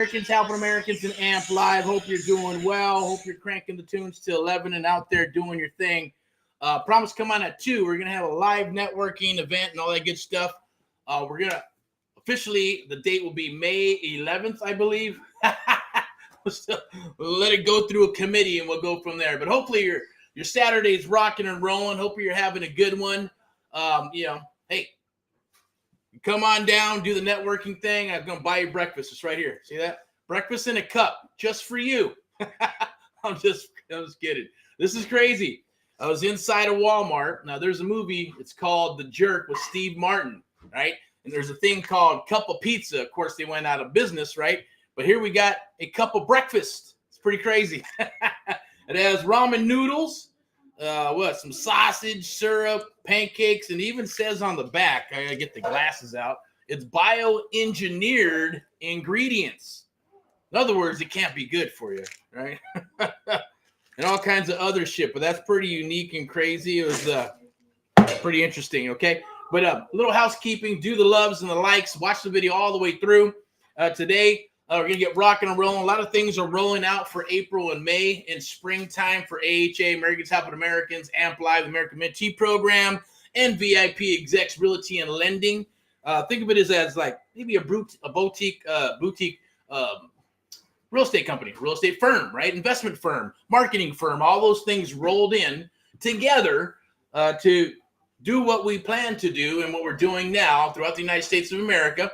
Americans helping Americans in AMP Live. Hope you're doing well. Hope you're cranking the tunes to 11 and out there doing your thing. Promise come on at 2. We're going to have a live networking event and all that good stuff. We're going to officially, the date will be May 11th, I believe. We'll let it go through a committee and we'll go from there. But hopefully your Saturday's rocking and rolling. Hope you're having a good one. Hey, come on down, do the networking thing. I'm going to buy you breakfast. It's right here. See that? Breakfast in a cup just for you. I'm just kidding. This is crazy. I was inside a Walmart. Now, there's a movie. It's called The Jerk with Steve Martin, right? And there's a thing called Cup of Pizza. Of course, they went out of business, right? But here we got a cup of breakfast. It's pretty crazy. It has ramen noodles, some sausage, syrup, pancakes, and even says on the back, I gotta get the glasses out, it's bioengineered ingredients. In other words, it can't be good for you, right? And all kinds of other shit, but that's pretty unique and crazy. It was pretty interesting, okay? But a little housekeeping, do the loves and the likes, watch the video all the way through. Today, we're going to get rocking and rolling. A lot of things are rolling out for April and May in springtime for AHA, Americans Helping Americans, AMP Live, the American Mentee Program, and VIPeXecs Realty and Lending. Think of it as like maybe a boutique real estate company, real estate firm, right? Investment firm, marketing firm, all those things rolled in together to do what we plan to do and what we're doing now throughout the United States of America.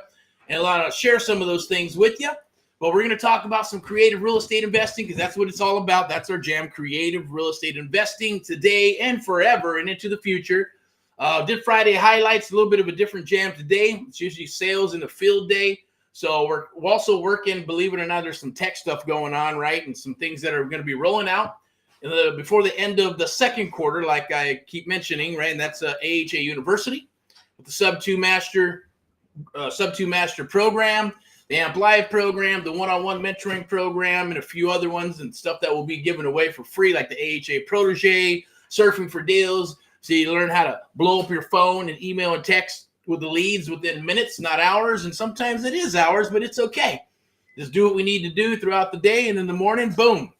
And I'll share some of those things with you. But we're going to talk about some creative real estate investing because that's what it's all about. That's our jam, creative real estate investing today and forever and into the future. Did Friday highlights, a little bit of a different jam today. It's usually sales in the field day. So we're also working, believe it or not, there's some tech stuff going on, right? And some things that are going to be rolling out before the end of the second quarter, like I keep mentioning, right? And that's AHA University with the SubtoMaster program, the AMP Live program, the one-on-one mentoring program, and a few other ones and stuff that will be given away for free, like the AHA Protege, Surfing for Deals. So you learn how to blow up your phone and email and text with the leads within minutes, not hours. And sometimes it is hours, but it's okay. Just do what we need to do throughout the day. And in the morning, boom,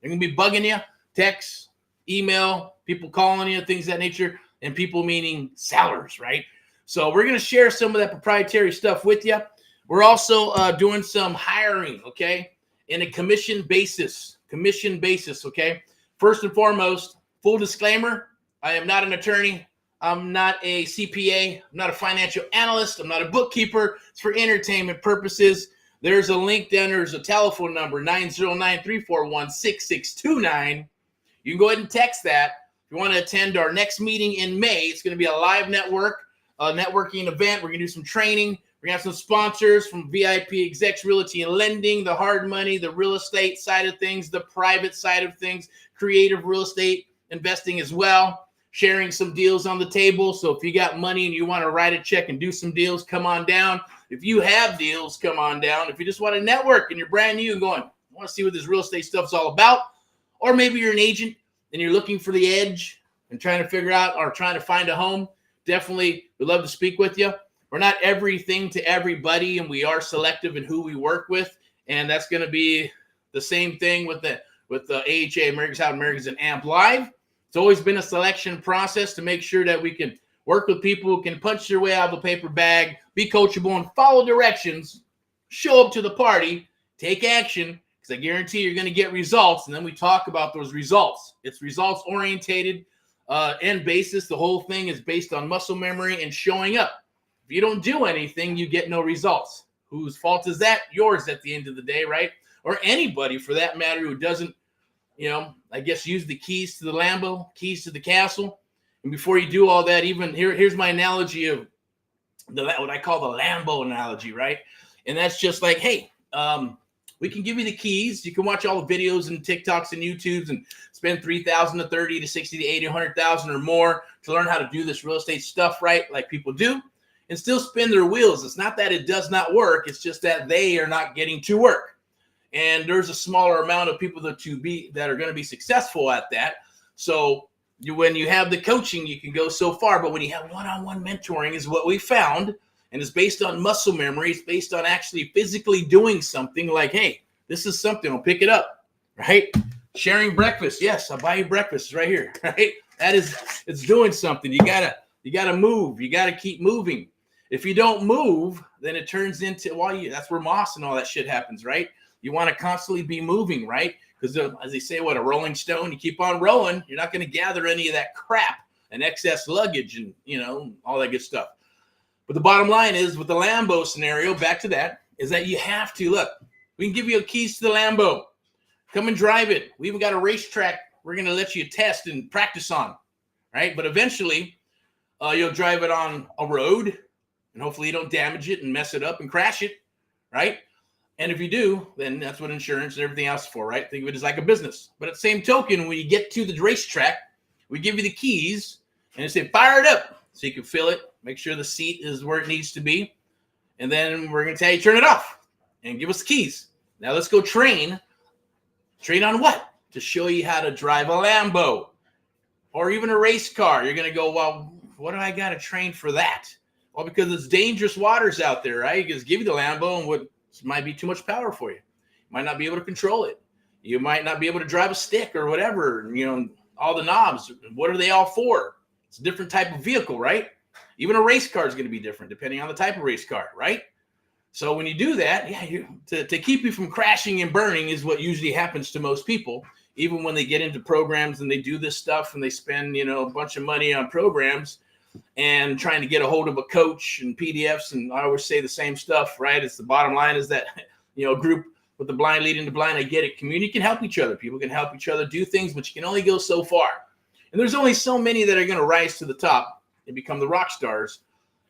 they're going to be bugging you, text, email, people calling you, things of that nature, and people meaning sellers, right? So we're going to share some of that proprietary stuff with you. We're also doing some hiring, okay, in a commission basis, okay? First and foremost, full disclaimer, I am not an attorney. I'm not a CPA. I'm not a financial analyst. I'm not a bookkeeper. It's for entertainment purposes. There's a link down. There's a telephone number, 909-341-6629. You can go ahead and text that. If you want to attend our next meeting in May, it's going to be a live networking event. We're going to do some training. We're going to have some sponsors from VIPeXecs Realty and Lending, the hard money, the real estate side of things, the private side of things, creative real estate investing as well, sharing some deals on the table. So if you got money and you want to write a check and do some deals, come on down. If you have deals, come on down. If you just want to network and you're brand new and going, I want to see what this real estate stuff's all about, or maybe you're an agent and you're looking for the edge and trying to figure out or trying to find a home, definitely we'd love to speak with you. We're not everything to everybody, and we are selective in who we work with, and that's going to be the same thing with the AHA, Americans Helping Americans, and AMP Live. It's always been a selection process to make sure that we can work with people who can punch their way out of a paper bag, be coachable, and follow directions, show up to the party, take action, because I guarantee you're going to get results, and then we talk about those results. It's results-orientated and basis. The whole thing is based on muscle memory and showing up. If you don't do anything, you get no results. Whose fault is that? Yours at the end of the day, right? Or anybody for that matter who doesn't, I guess use the keys to the Lambo, keys to the castle. And before you do all that, even here's my analogy of what I call the Lambo analogy, right? And that's just like, hey, we can give you the keys. You can watch all the videos and TikToks and YouTubes and spend $3,000 to $30,000 to $60,000 to $80,000 to $100,000 or more to learn how to do this real estate stuff right, like people do, and still spin their wheels. It's not that it does not work. It's just that they are not getting to work. And there's a smaller amount of people that are going to be successful at that. So when you have the coaching, you can go so far. But when you have one-on-one mentoring is what we found And it's based on muscle memory. It's based on actually physically doing something like, hey, this is something, I'll pick it up, right? Sharing breakfast. Yes, I'll buy you breakfast. It's right here, right? It's doing something. You gotta move. You gotta keep moving. If you don't move, then it turns into, that's where moss and all that shit happens, right? You want to constantly be moving, right? Because as they say, a rolling stone, you keep on rolling, you're not going to gather any of that crap and excess luggage and, all that good stuff. But the bottom line is, with the Lambo scenario, back to that, is that you have to, look, we can give you keys to the Lambo. Come and drive it. We even got a racetrack we're going to let you test and practice on, right? But eventually, you'll drive it on a road, and hopefully you don't damage it and mess it up and crash it, right? And if you do, then that's what insurance and everything else is for, right? Think of it as like a business. But at the same token, when you get to the racetrack, we give you the keys and they say, fire it up so you can fill it, make sure the seat is where it needs to be. And then we're going to tell you, turn it off and give us the keys. Now let's go train. Train on what? To show you how to drive a Lambo or even a race car. You're going to go, well, what do I got to train for that? Well, because it's dangerous waters out there, right? You just give you the Lambo and what might be too much power for you. You might not be able to control it. You might not be able to drive a stick or whatever, all the knobs. What are they all for? It's a different type of vehicle, right? Even a race car is going to be different depending on the type of race car, right? So when you do that, to keep you from crashing and burning is what usually happens to most people. Even when they get into programs and they do this stuff and they spend, a bunch of money on programs and trying to get a hold of a coach and PDFs. And I always say the same stuff, right? It's the bottom line is that, group with the blind leading the blind, I get it. Community can help each other. People can help each other do things, but you can only go so far. And there's only so many that are going to rise to the top and become the rock stars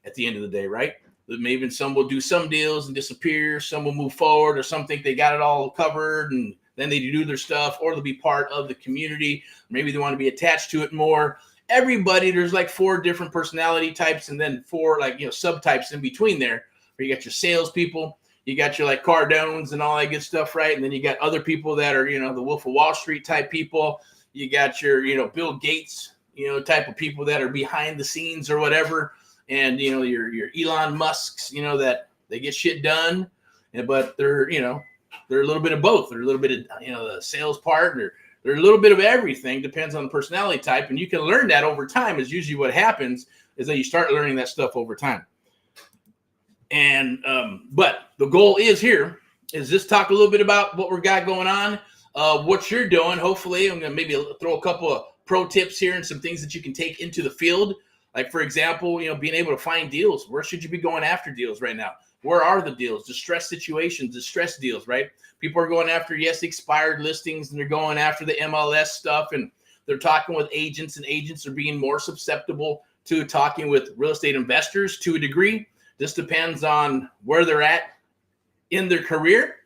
at the end of the day, right? Maybe some will do some deals and disappear. Some will move forward, or some think they got it all covered and then they do their stuff, or they'll be part of the community. Maybe they want to be attached to it more. Everybody, there's like 4 different personality types and then 4 subtypes in between there, where you got your salespeople, you got your like Cardones and all that good stuff, right? And then you got other people that are, the Wolf of Wall Street type people. You got your, Bill Gates, type of people that are behind the scenes or whatever. And, your Elon Musks, that they get shit done, but they're a little bit of both. They're a little bit of, the sales part, or they're a little bit of everything, depends on the personality type. And you can learn that over time. Is usually what happens is that you start learning that stuff over time. And, but the goal is here is just talk a little bit about what we got going on, what you're doing. Hopefully I'm going to maybe throw a couple of pro tips here and some things that you can take into the field. Like, for example, being able to find deals. Where should you be going after deals right now? Where are the deals? Distress situations, distress deals, right? People are going after, expired listings, and they're going after the MLS stuff, and they're talking with agents, and agents are being more susceptible to talking with real estate investors to a degree. This depends on where they're at in their career.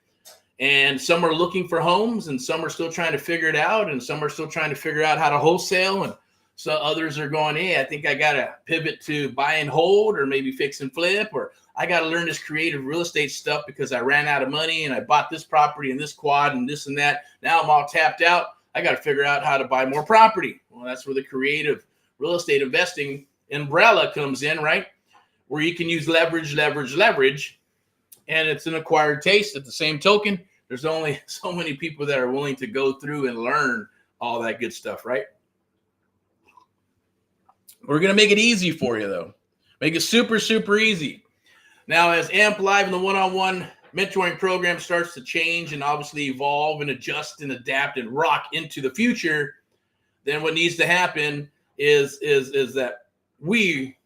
And some are looking for homes, and some are still trying to figure it out, and some are still trying to figure out how to wholesale. And so others are going, hey, I think I got to pivot to buy and hold, or maybe fix and flip, or I got to learn this creative real estate stuff because I ran out of money and I bought this property and this quad and this and that. Now I'm all tapped out. I got to figure out how to buy more property. Well, that's where the creative real estate investing umbrella comes in, right? Where you can use leverage. And it's an acquired taste. At the same token, there's only so many people that are willing to go through and learn all that good stuff, right? We're going to make it easy for you, though. Make it super, super easy. Now, as AMP Live and the one-on-one mentoring program starts to change and obviously evolve and adjust and adapt and rock into the future, then what needs to happen is that we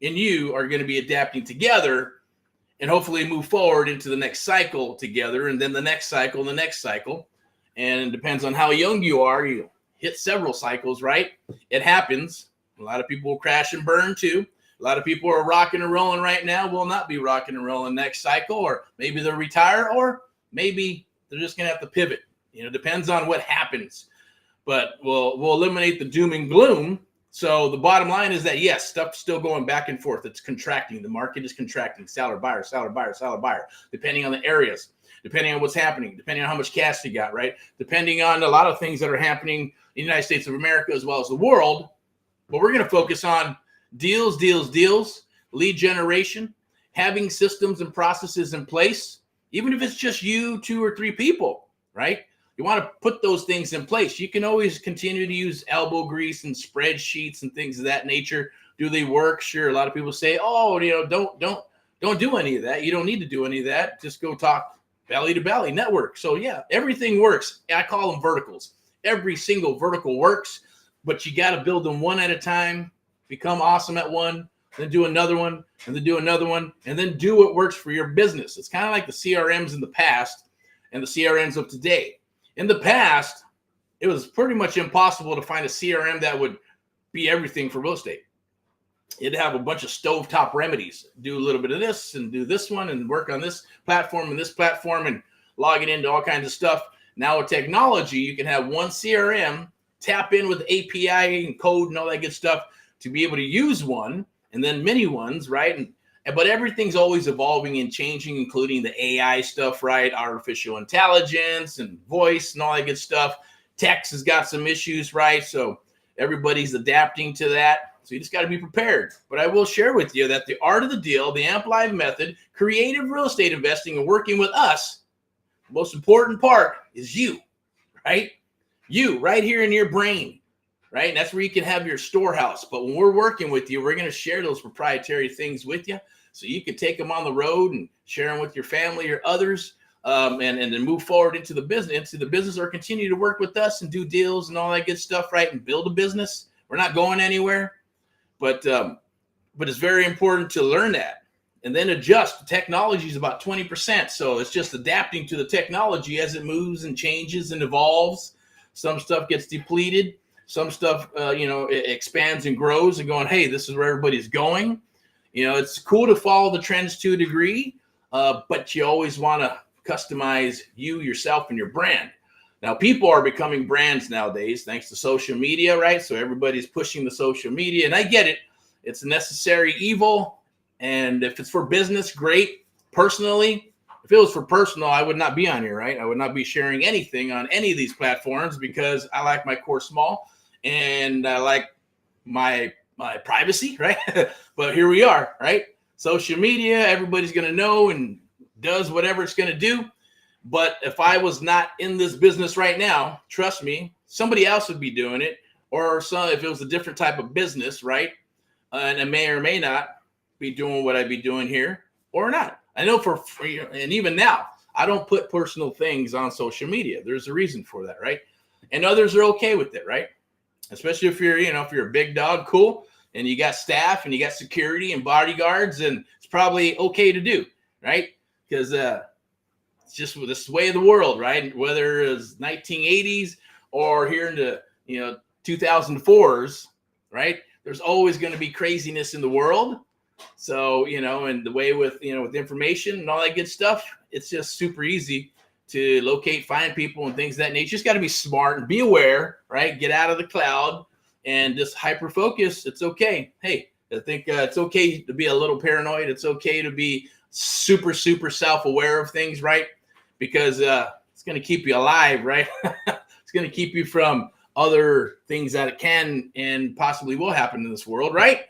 and you are going to be adapting together and hopefully move forward into the next cycle together, and then the next cycle and the next cycle. And it depends on how young you are. You hit several cycles, right? It happens. A lot of people will crash and burn too. A lot of people are rocking and rolling right now, will not be rocking and rolling next cycle, or maybe they'll retire, or maybe they're just going to have to pivot. Depends on what happens. But we'll eliminate the doom and gloom. So the bottom line is that, yes, stuff's still going back and forth. It's contracting. The market is contracting. Seller, buyer, seller, buyer, seller, buyer, depending on the areas, depending on what's happening, depending on how much cash you got, right? Depending on a lot of things that are happening in the United States of America as well as the world. But we're going to focus on deals, lead generation, having systems and processes in place, even if it's just you, 2 or 3 people, right? You want to put those things in place. You can always continue to use elbow grease and spreadsheets and things of that nature. Do they work? Sure. A lot of people say, oh, don't do any of that. You don't need to do any of that. Just go talk belly to belly network. So yeah, everything works. I call them verticals. Every single vertical works, but you got to build them one at a time, become awesome at one, then do another one, and then do another one, and then do what works for your business. It's kind of like the CRMs in the past and the CRMs of today. In the past, it was pretty much impossible to find a CRM that would be everything for real estate. It'd have a bunch of stovetop remedies. Do a little bit of this and do this one and work on this platform and log it into all kinds of stuff. Now with technology, you can have one CRM, tap in with API and code and all that good stuff to be able to use one, and then many ones, right? But everything's always evolving and changing, including the AI stuff, right? Artificial intelligence and voice and all that good stuff. Text has got some issues, right? So everybody's adapting to that. So you just got to be prepared. But I will share with you that the art of the deal, the AMP Live method, creative real estate investing, and working with us, the most important part is you, right? You, right here in your brain, right? And that's where you can have your storehouse. But when we're working with you, we're going to share those proprietary things with you, so you can take them on the road and share them with your family or others, and then move forward into the business, or continue to work with us and do deals and all that good stuff, right? And build a business. We're not going anywhere, but it's very important to learn that and then adjust. The technology is about 20%, so it's just adapting to the technology as it moves and changes and evolves. Some stuff gets depleted. Some stuff, it expands and grows and going, hey, this is where everybody's going. It's cool to follow the trends to a degree, but you always want to customize you, yourself, and your brand. Now, people are becoming brands nowadays thanks to social media, right? So everybody's pushing the social media, and I get it. It's a necessary evil, and if it's for business, great. Personally, if it was for personal, I would not be on here, right? I would not be sharing anything on any of these platforms because I like my core small, and I like my privacy, right? But here we are, right? Social media, everybody's going to know and does whatever it's going to do. But if I was not in this business right now, trust me, somebody else would be doing it. Or if it was a different type of business, right? And I may or may not be doing what I'd be doing here or not. I know and even now, I don't put personal things on social media. There's a reason for that, right? And others are okay with it, right? Especially if you're a big dog, cool, and you got staff and you got security and bodyguards, and it's probably okay to do, right? Because it's just this way of the world, right? Whether it's 1980s or here in the 2004s, right? There's always going to be craziness in the world. So and the way with with information and all that good stuff, it's just super easy to locate, find people and things of that nature. You just got to be smart and be aware, right? Get out of the cloud and just hyper focus. It's okay. Hey, I think it's okay to be a little paranoid. It's okay to be super, super self-aware of things, right? Because it's going to keep you alive, right? It's going to keep you from other things that can and possibly will happen in this world, right?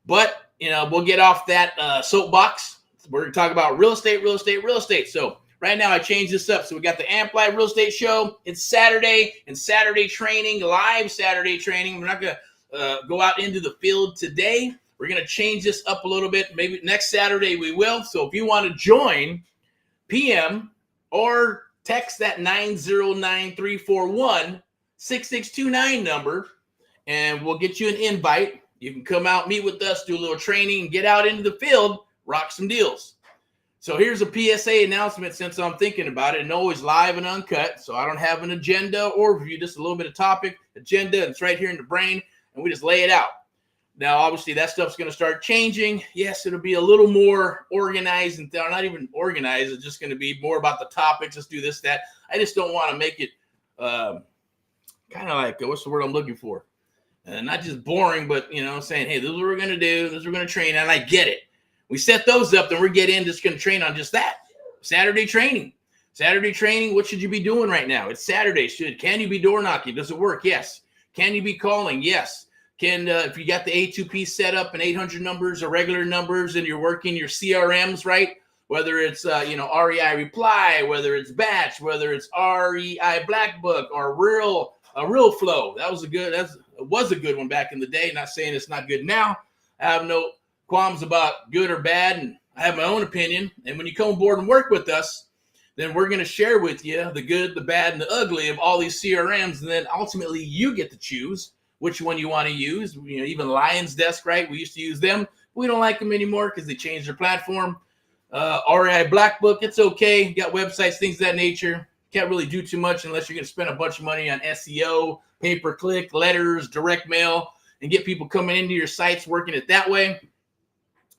But, we'll get off that soapbox. We're going to talk about real estate. So right now I changed this up. So we got the AMP Live Real Estate Show. It's Saturday and Saturday training, live Saturday training. We're not going to go out into the field today. We're going to change this up a little bit. Maybe next Saturday we will. So if you want to join, PM or text that 909-341-6629 number, and we'll get you an invite. You can come out, meet with us, do a little training, get out into the field, rock some deals. So here's a PSA announcement since I'm thinking about it, and always live and uncut. So I don't have an agenda or review, just a little bit of topic, agenda. It's right here in the brain, and we just lay it out. Now, obviously, that stuff's going to start changing. Yes, it'll be a little more organized, and not even organized. It's just going to be more about the topics. Let's do this, that. I just don't want to make it kind of like, what's the word I'm looking for? Not just boring, but, saying, hey, this is what we're going to do. This is what we're going to train. And I get it. We set those up, then we're just going to train on just that. Saturday training. What should you be doing right now? It's Saturday. Can you be door knocking? Does it work? Yes. Can you be calling? Yes. if you got the A2P set up and 800 numbers or regular numbers and you're working your CRMs, right? Whether it's, REI Reply, whether it's Batch, whether it's REI Black Book or Real Flow. That was a good one back in the day. Not saying it's not good now. I have no qualms about good or bad, and I have my own opinion. And when you come aboard and work with us, then we're going to share with you the good, the bad, and the ugly of all these CRMs. And then ultimately you get to choose which one you want to use. Even Lion's Desk, right? We used to use them. We don't like them anymore because they changed their platform. REI Black Book, it's okay. You got websites, things of that nature. Can't really do too much unless you're going to spend a bunch of money on SEO, pay-per-click, letters, direct mail, and get people coming into your sites, working it that way.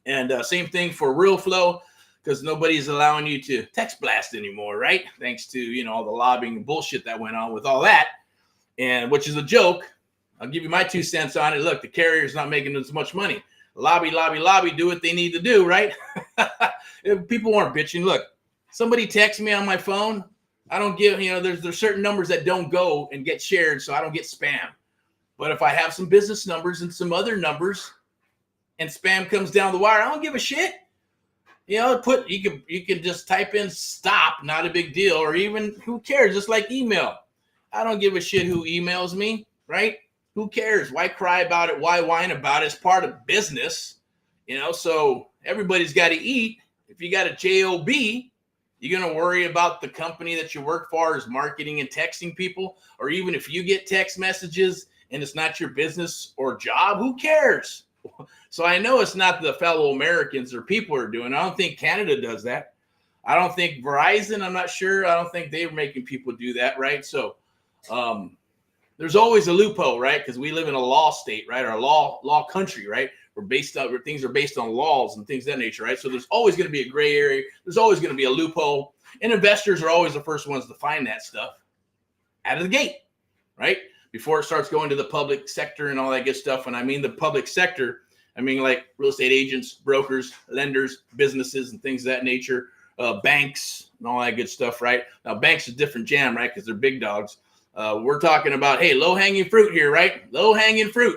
And same thing for Real Flow, because nobody's allowing you to text blast anymore, right? Thanks to, all the lobbying and bullshit that went on with all that, and which is a joke. I'll give you my 2 cents on it. Look, the carrier's not making as much money. Lobby, do what they need to do, right? If people aren't bitching. Look, somebody texts me on my phone. I don't give, there's certain numbers that don't go and get shared, so I don't get spam. But if I have some business numbers and some other numbers and spam comes down the wire, I don't give a shit. You can just type in stop, not a big deal, or even who cares? Just like email. I don't give a shit who emails me, right? Who cares? Why cry about it? Why whine about it? It's part of business, so everybody's got to eat. If you got a job, you're going to worry about the company that you work for is marketing and texting people, or even if you get text messages and it's not your business or job, who cares? So I know it's not the fellow Americans or people are doing. I don't think Canada does that. I don't think Verizon, I'm not sure. I don't think they're making people do that, right? So there's always a loophole, right? Because we live in a law state, right? Or a law country, right? Where things are based on laws and things of that nature, right? So there's always going to be a gray area. There's always going to be a loophole. And investors are always the first ones to find that stuff out of the gate, right? Before it starts going to the public sector and all that good stuff. And I mean the public sector, I mean like real estate agents, brokers, lenders, businesses, and things of that nature, banks and all that good stuff, right? Now, banks is different jam, right? Because they're big dogs. We're talking about, hey, low-hanging fruit here, right? Low-hanging fruit.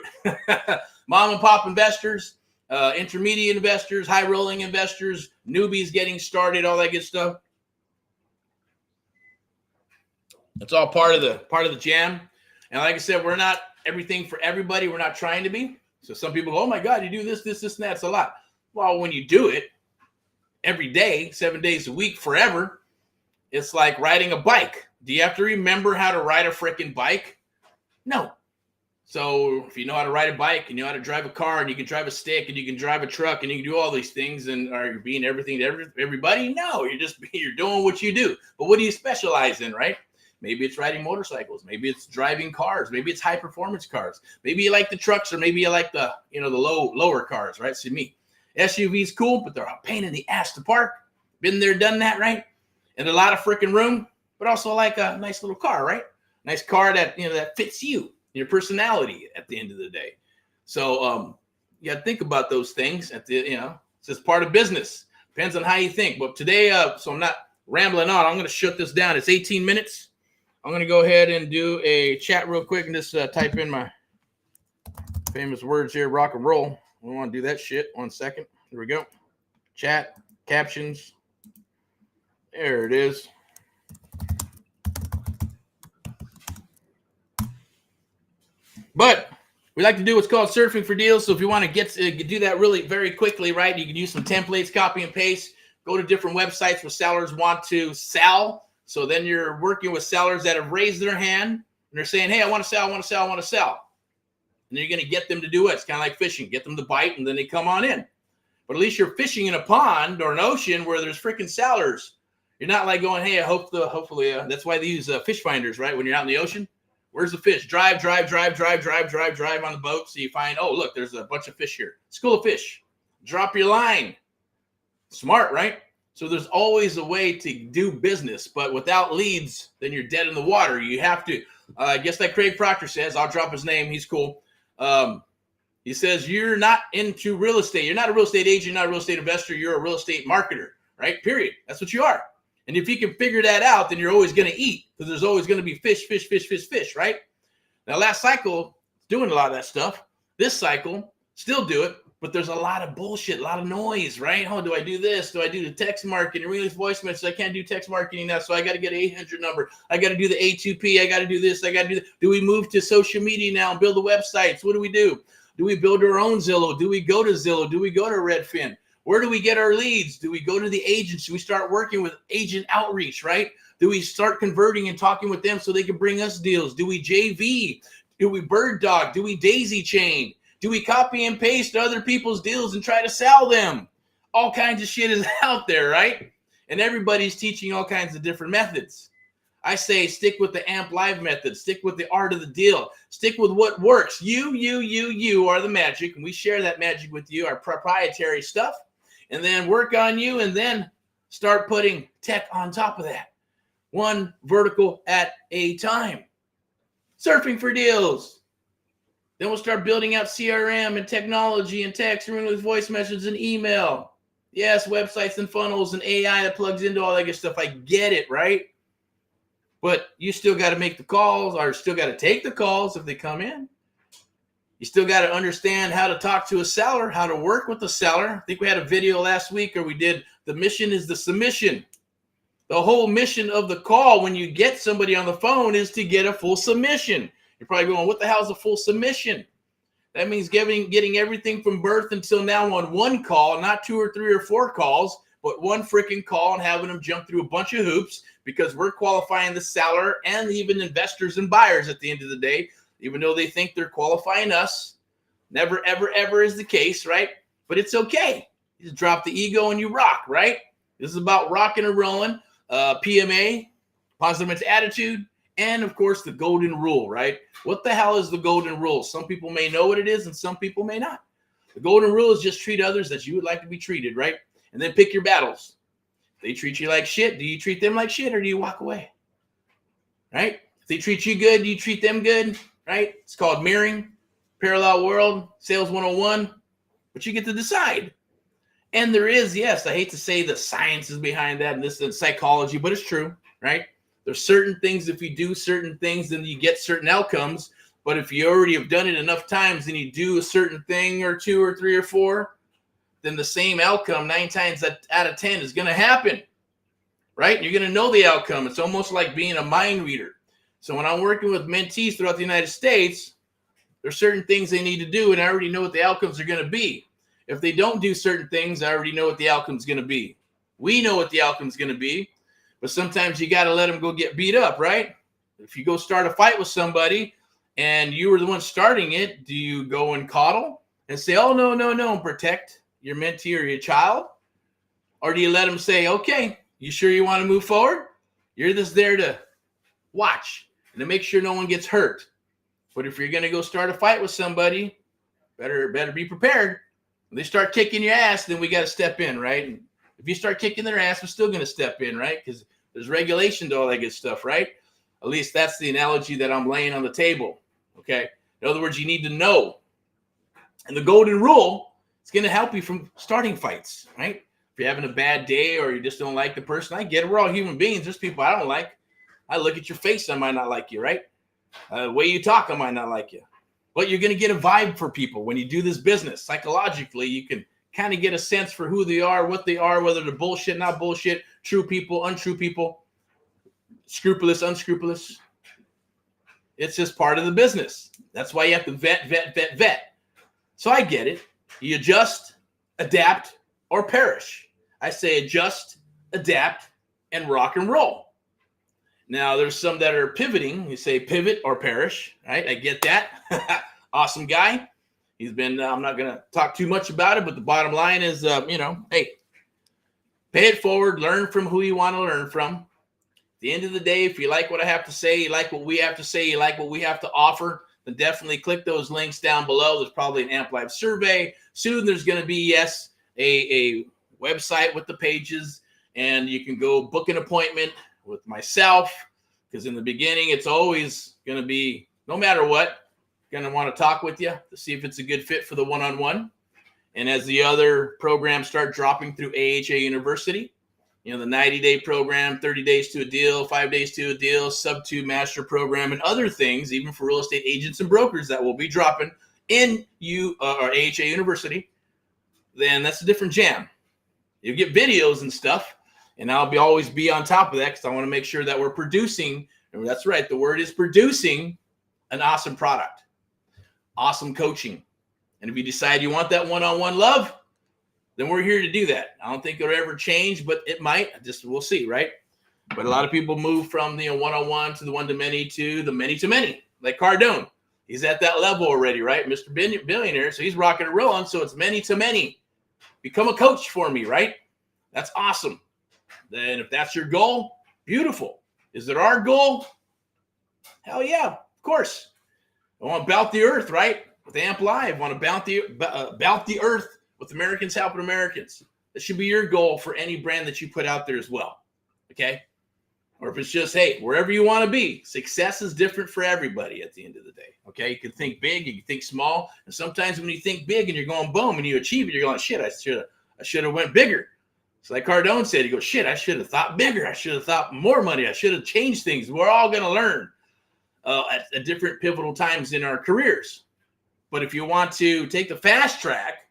Mom and pop investors, intermediate investors, high-rolling investors, newbies getting started, all that good stuff. It's all part of the jam. And like I said, we're not everything for everybody. We're not trying to be. So some people go, oh my God, you do this, and that. It's a lot. Well, when you do it every day, 7 days a week, forever, it's like riding a bike. Do you have to remember how to ride a freaking bike? No. So if you know how to ride a bike and you know how to drive a car and you can drive a stick and you can drive a truck and you can do all these things, and are you being everything to everybody? No, you're doing what you do. But what do you specialize in, right? Maybe it's riding motorcycles. Maybe it's driving cars. Maybe it's high performance cars. Maybe you like the trucks, or maybe you like the lower cars, right? See me, SUVs cool, but they're a pain in the ass to park. Been there, done that, right? And a lot of freaking room, but also like a nice little car, right? Nice car that that fits you, your personality at the end of the day. So you got to think about those things it's just part of business. Depends on how you think. But today, so I'm not rambling on. I'm going to shut this down. It's 18 minutes. I'm going to go ahead and do a chat real quick and just type in my famous words here, rock and roll. We want to do that shit. 1 second. Here we go. Chat, captions. There it is. But we like to do what's called surfing for deals. So if you want to do that really very quickly, right, you can use some templates, copy and paste, go to different websites where sellers want to sell. So then you're working with sellers that have raised their hand and they're saying, hey, I want to sell. And then you're going to get them to do it. It's kind of like fishing. Get them to bite and then they come on in. But at least you're fishing in a pond or an ocean where there's freaking sellers. You're not like going, hey, hopefully, that's why they use fish finders, right? When you're out in the ocean, where's the fish? Drive on the boat. So you find, oh, look, there's a bunch of fish here. School of fish. Drop your line. Smart, right? So there's always a way to do business, but without leads, then you're dead in the water. You have to, I guess like Craig Proctor says, I'll drop his name. He's cool. He says, you're not into real estate. You're not a real estate agent, you're not a real estate investor. You're a real estate marketer, right? Period. That's what you are. And if you can figure that out, then you're always going to eat because there's always going to be fish, right? Now, last cycle, doing a lot of that stuff. This cycle, still do it, but there's a lot of bullshit, a lot of noise, right? Oh, do I do this? Do I do the text marketing? Release voice messages. I can't do text marketing now, so I got to get an 800 number. I got to do the A2P. I got to do this. I got to do that. Do we move to social media now and build the websites? What do we do? Do we build our own Zillow? Do we go to Zillow? Do we go to Redfin? Where do we get our leads? Do we go to the agents? Do we start working with agent outreach, right? Do we start converting and talking with them so they can bring us deals? Do we JV? Do we bird dog? Do we daisy chain? Do we copy and paste other people's deals and try to sell them? All kinds of shit is out there, right? And everybody's teaching all kinds of different methods. I say stick with the AMP Live method. Stick with the art of the deal. Stick with what works. You are the magic, and we share that magic with you, our proprietary stuff, and then work on you, and then start putting tech on top of that. One vertical at a time. Surfing for deals. Then we'll start building out CRM and technology and text and with voice messages and email. Yes, websites and funnels and AI that plugs into all that good stuff. I get it, right? But you still got to make the calls, or still got to take the calls if they come in. You still got to understand how to talk to a seller, how to work with the seller. I think we had a video last week, or we did the mission is the submission. The whole mission of the call when you get somebody on the phone is to get a full submission. You're probably going, what the hell is a full submission? That means getting everything from birth until now on one call, not 2 or 3 or 4 calls, but one freaking call, and having them jump through a bunch of hoops, because we're qualifying the seller and even investors and buyers at the end of the day, even though they think they're qualifying us. Never, ever, ever is the case, right? But it's okay. You just drop the ego and you rock, right? This is about rocking and rolling. PMA, positive mental attitude, and of course the golden rule, right? What the hell is the golden rule? Some people may know what it is and some people may not. The golden rule is just treat others as you would like to be treated, right? And then pick your battles. If they treat you like shit, do you treat them like shit, or do you walk away? Right? If they treat you good, do you treat them good? Right? It's called mirroring, parallel world, sales 101, but you get to decide. And there is, yes, I hate to say the science is behind that and this is psychology, but it's true, right? There's certain things, if you do certain things, then you get certain outcomes. But if you already have done it enough times and you do a certain thing or 2 or 3 or 4, then the same outcome 9 times out of 10 is going to happen, right? You're going to know the outcome. It's almost like being a mind reader. So when I'm working with mentees throughout the United States, there's certain things they need to do, and I already know what the outcomes are going to be. If they don't do certain things, I already know what the outcome's going to be. We know what the outcome's going to be, but sometimes you got to let them go get beat up, right? If you go start a fight with somebody and you were the one starting it, do you go and coddle and say, oh, no, and protect your mentee or your child? Or do you let them say, okay, you sure you want to move forward? You're just there to watch and to make sure no one gets hurt. But if you're going to go start a fight with somebody, better be prepared. When they start kicking your ass, then we got to step in, right? And if you start kicking their ass, we're still going to step in, right? Because there's regulation to all that good stuff, right? At least that's the analogy that I'm laying on the table, okay? In other words, you need to know. And the golden rule is going to help you from starting fights, right? If you're having a bad day or you just don't like the person, I get it. We're all human beings. There's people I don't like. I look at your face, I might not like you, right? The way you talk, I might not like you. But you're going to get a vibe for people when you do this business. Psychologically, you can kind of get a sense for who they are, what they are, whether they're bullshit, not bullshit, true people, untrue people, scrupulous, unscrupulous. It's just part of the business. That's why you have to vet. So I get it. You adjust, adapt, or perish. I say adjust, adapt, and rock and roll. Now, there's some that are pivoting. You say pivot or perish, right? I get that. Awesome guy. He's been, I'm not going to talk too much about it, but the bottom line is, hey, pay it forward, learn from who you want to learn from. At the end of the day, if you like what I have to say, you like what we have to say, you like what we have to offer, then definitely click those links down below. There's probably an AMP Live survey. Soon there's going to be, yes, a website with the pages, and you can go book an appointment with myself, because in the beginning, it's always going to be, no matter what, going to want to talk with you to see if it's a good fit for the one-on-one. And as the other programs start dropping through AHA University, the 90-day program, 30 days to a deal, 5 days to a deal, SUBTO Master program, and other things, even for real estate agents and brokers that will be dropping in or AHA University, then that's a different jam. You get videos and stuff, and I'll always be on top of that because I want to make sure that we're producing. And that's right, the word is producing an awesome product, awesome coaching. And if you decide you want that one-on-one love, then we're here to do that. I don't think it'll ever change, but it might. We'll see, right? But a lot of people move from the one-on-one to the one-to-many to the many-to-many, like Cardone. He's at that level already, right? Mr. Billionaire, so he's rocking and rolling, so it's many-to-many. Become a coach for me, right? That's awesome. Then if that's your goal, beautiful. Is it our goal? Hell yeah, of course. I want to bout the earth, right? With AMP Live, I want to bout the earth with Americans helping Americans. That should be your goal for any brand that you put out there as well, okay? Or if it's just, hey, wherever you want to be, success is different for everybody at the end of the day, okay? You can think big, you can think small, and sometimes when you think big and you're going boom and you achieve it, you're going, shit, I should have went bigger. So like Cardone said, he goes, shit, I should have thought bigger. I should have thought more money. I should have changed things. We're all going to learn at different pivotal times in our careers. But if you want to take the fast track,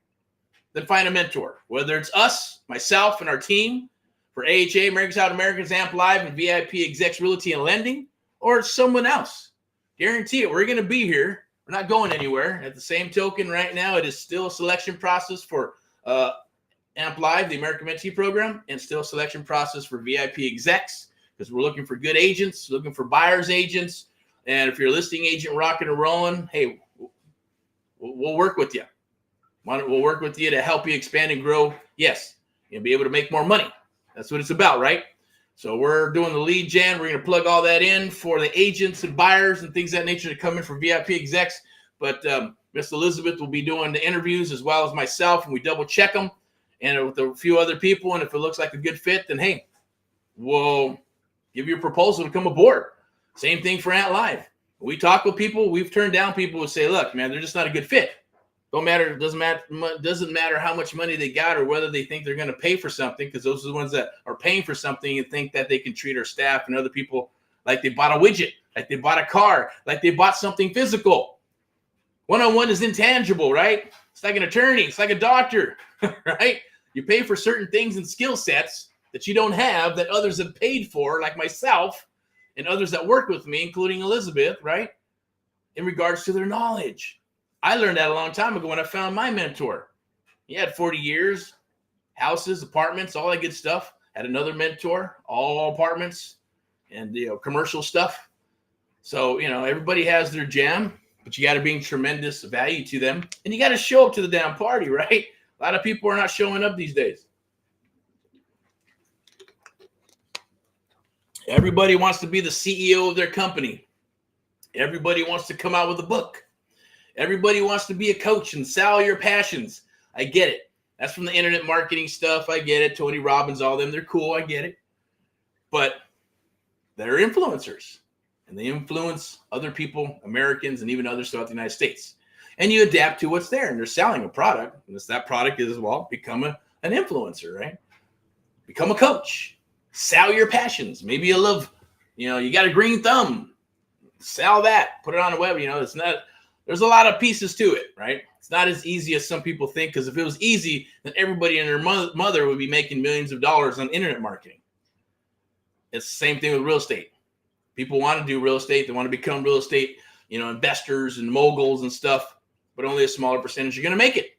then find a mentor, whether it's us, myself, and our team for AHA, Americans Out Americans, AMP Live, and VIPeXecs Realty and Lending, or it's someone else. Guarantee it. We're going to be here. We're not going anywhere. At the same token, right now, it is still a selection process for AMP Live, the American Mentee Program, and still a selection process for VIPeXecs because we're looking for good agents, looking for buyers agents. And if you're a listing agent rocking and rolling, hey, we'll work with you. We'll work with you to help you expand and grow. Yes, you'll be able to make more money. That's what it's about, right? So we're doing the lead gen. We're going to plug all that in for the agents and buyers and things of that nature to come in for VIPeXecs. But Miss Elizabeth will be doing the interviews as well as myself, and we double check them and with a few other people. And if it looks like a good fit, then hey, we'll give you a proposal to come aboard. Same thing for Ant Live. We talk with people. We've turned down people who say, look, man, they're just not a good fit. Doesn't matter how much money they got or whether they think they're going to pay for something, because those are the ones that are paying for something and think that they can treat our staff and other people like they bought a widget, like they bought a car, like they bought something physical. One-on-one is intangible, right? It's like an attorney. It's like a doctor, right? You pay for certain things and skill sets that you don't have that others have paid for, like myself and others that work with me, including Elizabeth, right? In regards to their knowledge. I learned that a long time ago when I found my mentor. He had 40 years, houses, apartments, all that good stuff. Had another mentor, all apartments and commercial stuff. So, everybody has their jam, but you got to bring tremendous value to them. And you got to show up to the damn party, right? A lot of people are not showing up these days. Everybody wants to be the CEO of their company. Everybody wants to come out with a book. Everybody wants to be a coach and sell your passions. I get it. That's from the internet marketing stuff. I get it. Tony Robbins, all them, they're cool. I get it. But they're influencers, and they influence other people, Americans, and even others throughout the United States. And you adapt to what's there, and they're selling a product. And that product is, well, become an influencer, right? Become a coach. Sell your passions. Maybe you love, you got a green thumb. Sell that. Put it on the web. It's not. There's a lot of pieces to it, right? It's not as easy as some people think, because if it was easy, then everybody and their mother would be making millions of dollars on internet marketing. It's the same thing with real estate. People want to do real estate. They want to become real estate, investors and moguls and stuff, but only a smaller percentage are going to make it.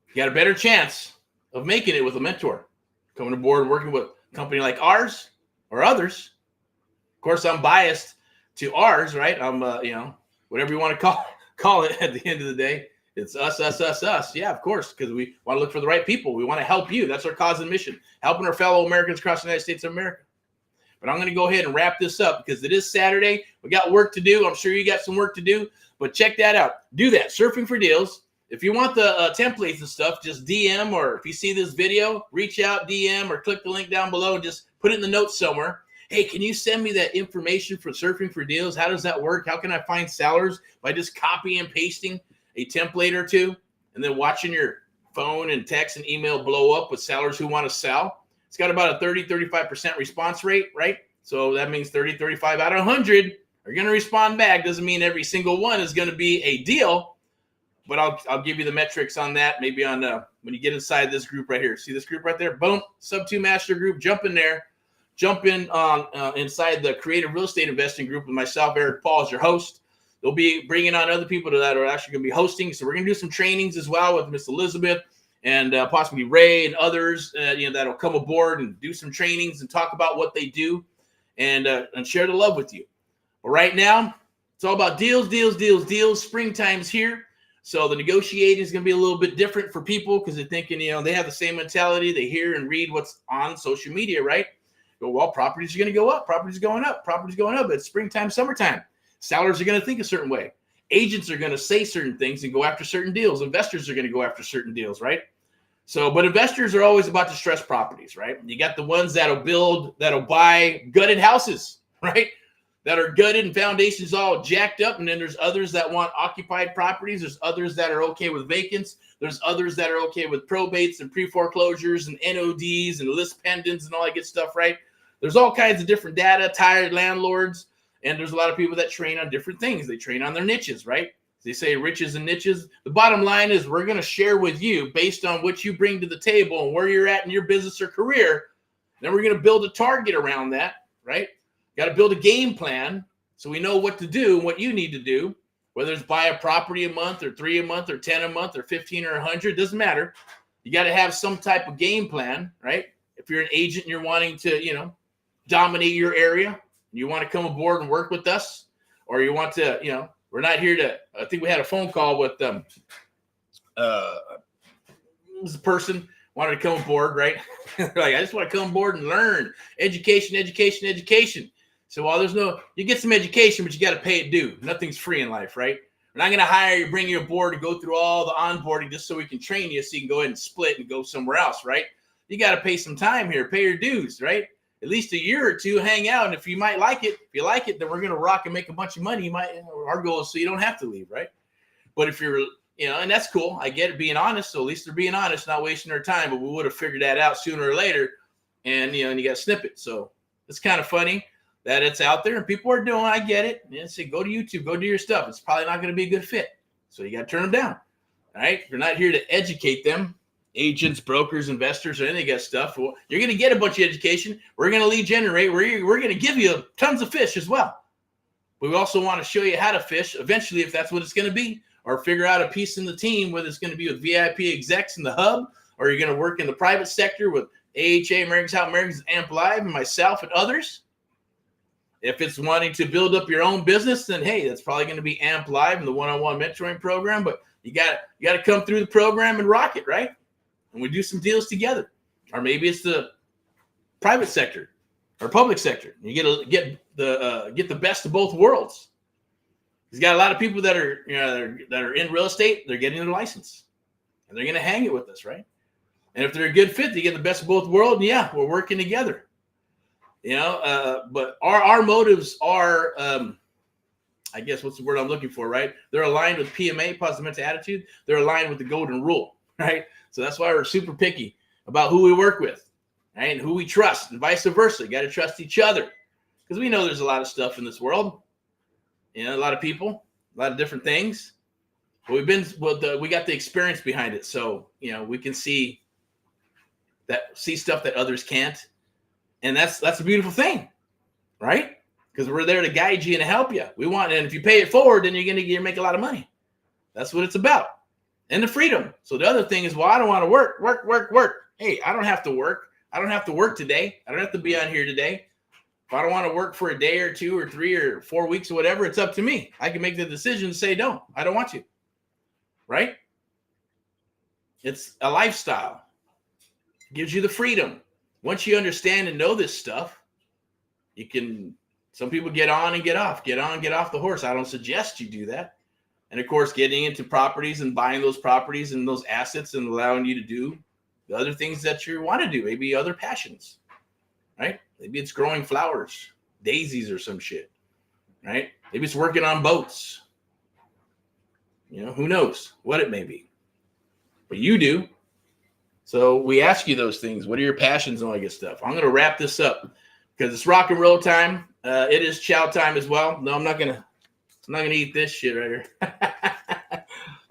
You got a better chance of making it with a mentor, coming aboard and working with a company like ours or others. Of course, I'm biased to ours, right? I'm, whatever you want to call it at the end of the day. It's us. Yeah, of course, because we want to look for the right people. We want to help you. That's our cause and mission, helping our fellow Americans across the United States of America. But I'm going to go ahead and wrap this up because it is Saturday. We got work to do. I'm sure you got some work to do, but check that out. Do that. Surfing for Deals. If you want the templates and stuff, just DM, or if you see this video, reach out, DM, or click the link down below and just put it in the notes somewhere. Hey, can you send me that information for Surfing for Deals? How does that work? How can I find sellers? By just copy and pasting a template or two and then watching your phone and text and email blow up with sellers who want to sell? It's got about a 30-35% response rate, right? So that means 30-35 out of 100 are going to respond back. Doesn't mean every single one is going to be a deal, but I'll give you the metrics on that. Maybe on when you get inside this group right here. See this group right there? Boom, SubtoMaster group. Jump in there. Jump in on inside the Creative Real Estate Investing group with myself, Eric Paul, as your host. They'll be bringing on other people that are actually going to be hosting. So we're going to do some trainings as well with Miss Elizabeth and possibly Ray and others, that'll come aboard and do some trainings and talk about what they do and share the love with you. But right now, it's all about deals, deals, deals, deals. Springtime's here. So the negotiating is going to be a little bit different for people because they're thinking, they have the same mentality. They hear and read what's on social media, right? Go, well, properties are going to go up. Properties going up. Properties going up. It's springtime, summertime. Sellers are going to think a certain way. Agents are going to say certain things and go after certain deals. Investors are going to go after certain deals, right? So, but investors are always about distressed properties, right? You got the ones that'll buy gutted houses, right? That are gutted and foundations all jacked up. And then there's others that want occupied properties. There's others that are okay with vacants. There's others that are okay with probates and pre-foreclosures and NODs and list pendants and all that good stuff, right? There's all kinds of different data, tired landlords. And there's a lot of people that train on different things. They train on their niches, right? They say riches and niches. The bottom line is we're going to share with you based on what you bring to the table and where you're at in your business or career. Then we're going to build a target around that, right? Got to build a game plan so we know what to do and what you need to do, whether it's buy a property a month or 3 a month or 10 a month or 15 or 100, doesn't matter. You got to have some type of game plan, right? If you're an agent and you're wanting to, dominate your area, you want to come aboard and work with us, or you want to, we're not here to, I think we had a phone call with this person wanted to come aboard, right? Like, I just want to come aboard and learn education. So while you get some education, but you got to pay it due. Nothing's free in life, right? We're not going to hire you, bring you aboard and go through all the onboarding just so we can train you so you can go ahead and split and go somewhere else, right? You got to pay some time here, pay your dues, right? At least a year or two, hang out. And if you might like it, then we're going to rock and make a bunch of money. Our goal is so you don't have to leave, right? But if you're, and that's cool. I get it being honest. So at least they're being honest, not wasting their time. But we would have figured that out sooner or later. And, and you got to snip it. So it's kind of funny that it's out there and people are doing, I get it. And say, go to YouTube, go do your stuff. It's probably not going to be a good fit. So you got to turn them down. All right. You're not here to educate them. Agents, brokers, investors, or any of that stuff. Well, you're going to get a bunch of education. We're going to lead generate. We're going to give you tons of fish as well. But we also want to show you how to fish eventually, if that's what it's going to be, or figure out a piece in the team, whether it's going to be with VIPeXecs in the hub, or you're going to work in the private sector with AHA, America's How Americans Amp Live, and myself and others. If it's wanting to build up your own business, then hey, that's probably going to be Amp Live and the one-on-one mentoring program. But you got to come through the program and rock it, right? And we do some deals together, or maybe it's the private sector or public sector. You get the best of both worlds. He's got a lot of people that are that are in real estate. They're getting their license, and they're going to hang it with us, right? And if they're a good fit, they get the best of both worlds. And yeah, we're working together. But our motives are, I guess, what's the word I'm looking for, right? They're aligned with PMA, positive mental attitude. They're aligned with the golden rule, right? So that's why we're super picky about who we work with, right? And who we trust, and vice versa. You got to trust each other because we know there's a lot of stuff in this world. A lot of people, a lot of different things. But we got the experience behind it, so we can see stuff that others can't, and that's a beautiful thing, right? Because we're there to guide you and help you. And if you pay it forward, then you're gonna make a lot of money. That's what it's about. And the freedom. So the other thing is, well, I don't want to work. Hey, I don't have to work. I don't have to work today. I don't have to be on here today. If I don't want to work for a day or 2 or 3 or 4 weeks or whatever, it's up to me. I can make the decision to say, no, I don't want you. Right? It's a lifestyle. It gives you the freedom. Once you understand and know this stuff, some people get on and get off the horse. I don't suggest you do that. And of course, getting into properties and buying those properties and those assets and allowing you to do the other things that you want to do, maybe other passions, right? Maybe it's growing flowers, daisies or some shit, right? Maybe it's working on boats. Who knows what it may be. But you do. So we ask you those things. What are your passions and all that good stuff? I'm going to wrap this up. because it's rock and roll time. It is chow time as well. No, I'm not gonna eat this shit right here.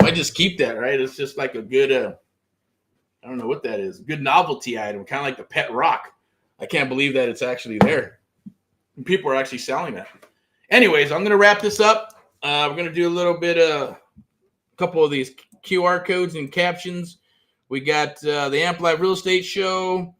I just keep that, right? It's just like a good, I don't know what that is. A good novelty item, kind of like the pet rock. I can't believe that it's actually there. And people are actually selling that. Anyways, I'm gonna wrap this up. We're gonna do a little bit of a couple of these QR codes and captions. We got the Amp Live Real Estate Show.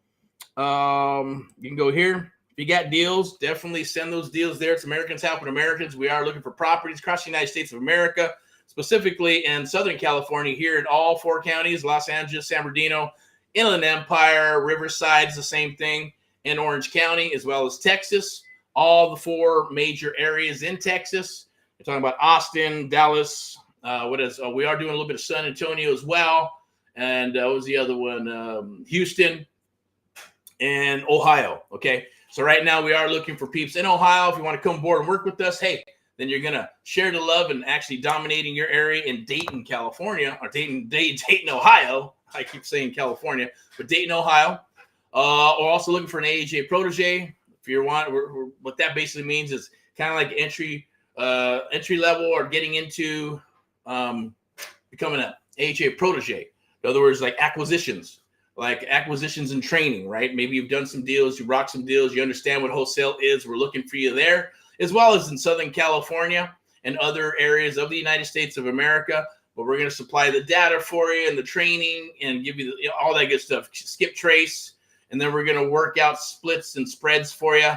You can go here. If you got deals, definitely send those deals there. It's Americans Helping Americans. We are looking for properties across the United States of America, specifically in Southern California, here in all 4 counties, Los Angeles, San Bernardino, Inland Empire, Riverside's the same thing, in Orange County, as well as Texas, all the 4 major areas in Texas. We're talking about Austin, Dallas. We are doing a little bit of San Antonio as well. And what was the other one? Houston and Ohio. Okay. So right now we are looking for peeps in Ohio. If you want to come aboard and work with us, hey, then you're going to share the love and actually dominating your area in Dayton, California, or Dayton, Ohio. I keep saying California, but Dayton, Ohio. We're also looking for an AHA protege. If you want, what that basically means is kind of like entry level or getting into becoming an AHA protege. In other words, like acquisitions and training, right? Maybe you've done some deals, you rock some deals, you understand what wholesale is. We're looking for you there, as well as in Southern California and other areas of the United States of America. But we're going to supply the data for you and the training and give you all that good stuff. Skip trace. And then we're going to work out splits and spreads for you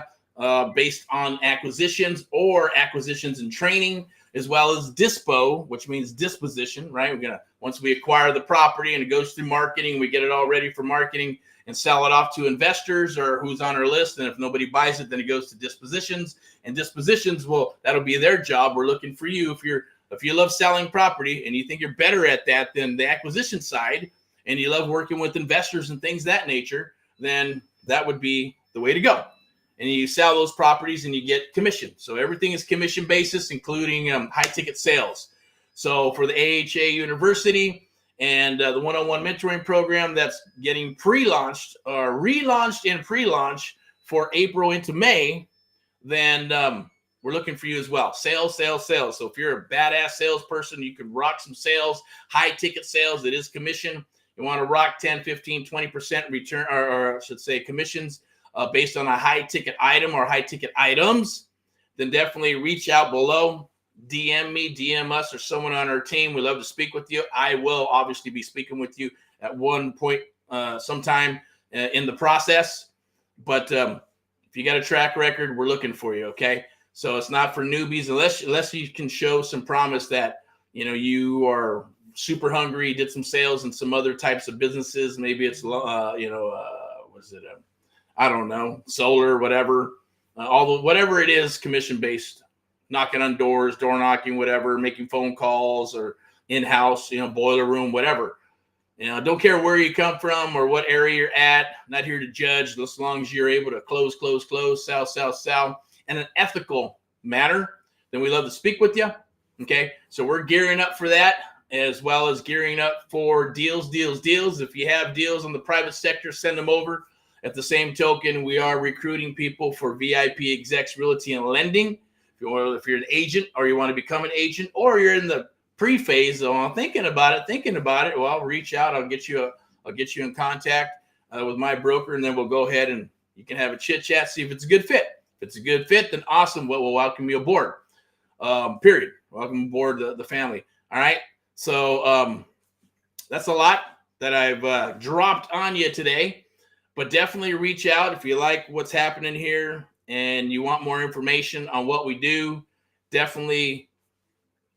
based on acquisitions or acquisitions and training, as well as dispo, which means disposition, right? We're going to, once we acquire the property and it goes through marketing, we get it all ready for marketing and sell it off to investors or who's on our list. And if nobody buys it, then it goes to dispositions, and dispositions, well, that'll be their job. We're looking for you. If you love selling property and you think you're better at that than the acquisition side, and you love working with investors and things of that nature, then that would be the way to go. And you sell those properties and you get commission. So everything is commission basis, including high ticket sales. So for the AHA University and the one-on-one mentoring program that's getting pre-launched or relaunched in pre-launch for April into May, then we're looking for you as well. Sales. So if you're a badass salesperson, you can rock some sales, high ticket sales. It is commission. You want to rock 10, 15, 20% return, or I should say commissions based on a high ticket item or high ticket items, then definitely reach out below. DM me, DM us, or someone on our team. We love to speak with you. I will obviously be speaking with you at one point sometime in the process. But if you got a track record, we're looking for you, okay? So it's not for newbies unless you can show some promise that, you are super hungry, did some sales in some other types of businesses. Maybe it's, I don't know, solar, whatever. Whatever it is, commission-based. Knocking on doors, door knocking, whatever, making phone calls or in-house, boiler room, whatever. Don't care where you come from or what area you're at. Not here to judge, as long as you're able to close, sell in an ethical manner, then we love to speak with you. Okay, so we're gearing up for that, as well as gearing up for deals. If you have deals on the private sector, send them over. At the same token, we are recruiting people for VIPeXecs Realty and Lending. If you're an agent or you want to become an agent, or you're in the pre-phase, I'm thinking about it. Well, reach out. I'll get you in contact with my broker, and then we'll go ahead and you can have a chit chat, see if it's a good fit. If it's a good fit, then awesome. We'll welcome you aboard. Period. Welcome aboard the family. All right. So that's a lot that I've dropped on you today, but definitely reach out if you like what's happening here and you want more information on what we do. Definitely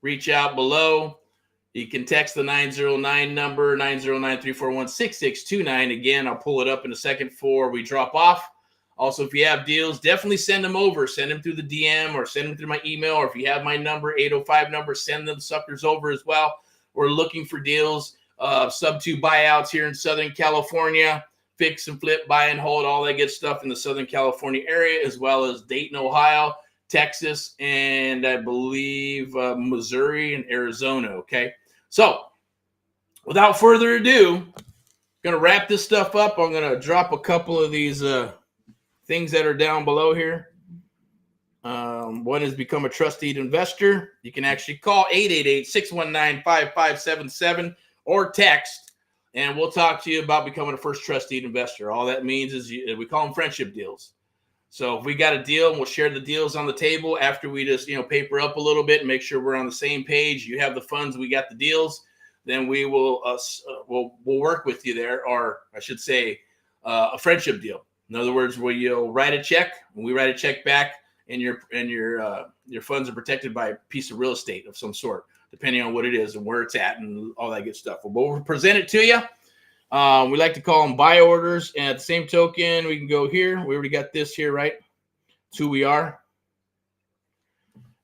reach out below. You can text the 909 number, 909-341-6629. Again, I'll pull it up in a second before we drop off. Also, if you have deals, definitely send them over. Send them through the DM or send them through my email. Or if you have my number, 805 number, send them suckers over as well. We're looking for deals, SUBTO buyouts here in Southern California, fix and flip, buy and hold, all that good stuff in the Southern California area, as well as Dayton, Ohio, Texas, and I believe Missouri and Arizona. Okay. So without further ado, I'm going to wrap this stuff up. I'm going to drop a couple of these things that are down below here. One is become a trusted investor. You can actually call 888-619-5577 or text, and we'll talk to you about becoming a first trusted investor. All that means is we call them friendship deals. So if we got a deal, and we'll share the deals on the table after we just, paper up a little bit and make sure we're on the same page. You have the funds, we got the deals, then we will we'll work with you there, or I should say a friendship deal. In other words, where you'll write a check, and we write a check back, and your funds are protected by a piece of real estate of some sort, depending on what it is and where it's at and all that good stuff. But we'll present it to you. We like to call them buy orders. And at the same token, we can go here. We already got this here, right? It's who we are.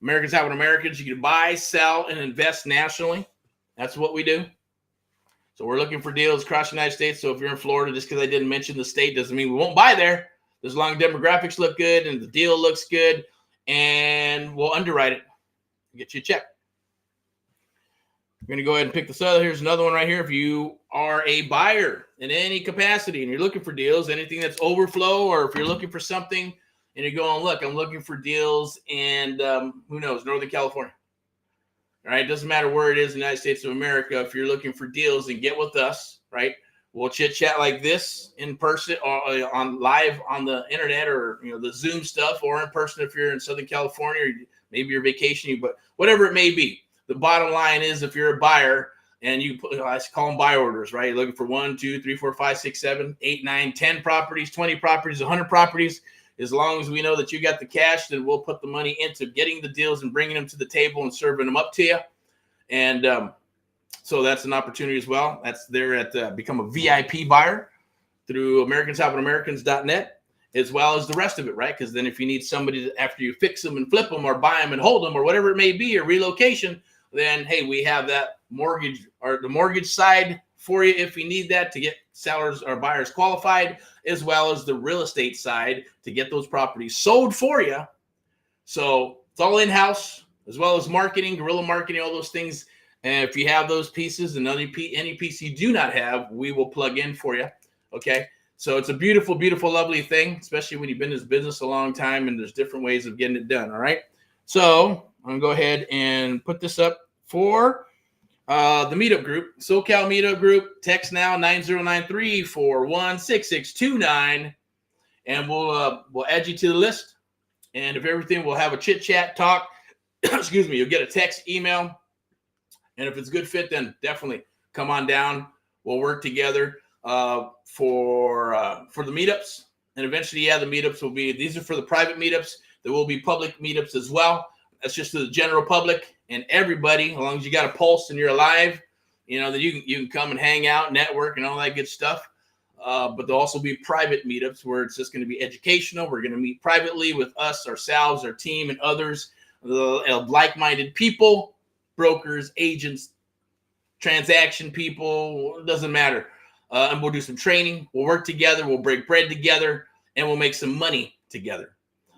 Americans Helping Americans. You can buy, sell, and invest nationally. That's what we do. So we're looking for deals across the United States. So if you're in Florida, just because I didn't mention the state doesn't mean we won't buy there. As long as demographics look good and the deal looks good, and we'll underwrite it, get you a check. We're going to go ahead and pick this up. Here's another one right here. If you are a buyer in any capacity and you're looking for deals, anything that's overflow, or if you're looking for something and you're going, look, I'm looking for deals in, who knows, Northern California. All right, it doesn't matter where it is in the United States of America. If you're looking for deals, then get with us, right? We'll chit chat like this in person or on live on the internet, or the Zoom stuff, or in person if you're in Southern California, or maybe you're vacationing, but whatever it may be. The bottom line is, if you're a buyer and you put, I call them buy orders, right? You're looking for 1, 2, 3, 4, 5, 6, 7, 8, 9, 10 properties, 20 properties, 100 properties. As long as we know that you got the cash, then we'll put the money into getting the deals and bringing them to the table and serving them up to you. And so that's an opportunity as well. That's there at become a VIP buyer through AmericansHelpingAmericans.net, as well as the rest of it, right? Because then if you need somebody that after you fix them and flip them or buy them and hold them or whatever it may be, or relocation, then, hey, we have that mortgage or the mortgage side for you if you need that to get sellers or buyers qualified, as well as the real estate side to get those properties sold for you. So it's all in-house, as well as marketing, guerrilla marketing, all those things. And if you have those pieces and any piece you do not have, we will plug in for you. Okay. So it's a beautiful, beautiful, lovely thing, especially when you've been in this business a long time and there's different ways of getting it done. All right. So I'm going to go ahead and put this up for the Meetup group, SoCal Meetup group. Text now 9093416629, and we'll add you to the list. And if everything, we'll have a chit chat talk. Excuse me. You'll get a text, email. And if it's a good fit, then definitely come on down. We'll work together for the meetups. And eventually, the meetups will be, these are for the private meetups. There will be public meetups as well. That's just to the general public and everybody. As long as you got a pulse and you're alive, then you can come and hang out, network, and all that good stuff. But there'll also be private meetups where it's just going to be educational. We're going to meet privately with us, ourselves, our team, and others, like-minded people. Brokers, agents, transaction people, it doesn't matter. And we'll do some training. We'll work together. We'll break bread together, and we'll make some money together.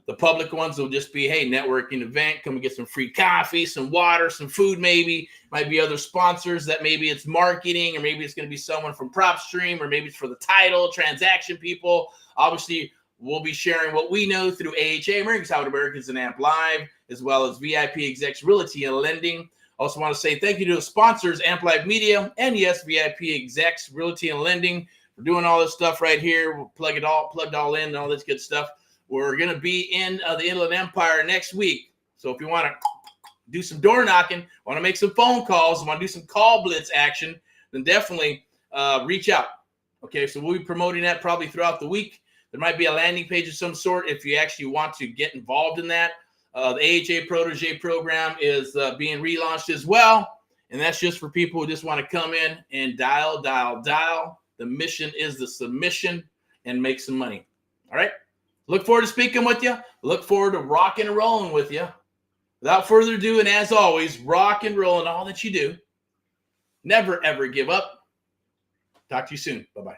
The public ones will just be, hey, networking event. Come and get some free coffee, some water, some food maybe. Might be other sponsors that maybe it's marketing, or maybe it's going to be someone from PropStream, or maybe it's for the title, transaction people. Obviously, we'll be sharing what we know through AHA, Americans Helping Americans, and AMP Live, as well as VIPeXecs Realty and Lending. Also want to say thank you to the sponsors, Amp Live Media, and yes, VIPeXecs Realty and Lending. We're doing all this stuff right here. We'll plugged all in, and all this good stuff. We're going to be in the Inland Empire next week. So if you want to do some door knocking, want to make some phone calls, want to do some call blitz action, then definitely reach out. Okay, so we'll be promoting that probably throughout the week. There might be a landing page of some sort if you actually want to get involved in that. The AHA Protege program is being relaunched as well. And that's just for people who just want to come in and dial. The mission is the submission and make some money. All right. Look forward to speaking with you. Look forward to rocking and rolling with you. Without further ado, and as always, rock and roll in all that you do. Never, ever give up. Talk to you soon. Bye-bye.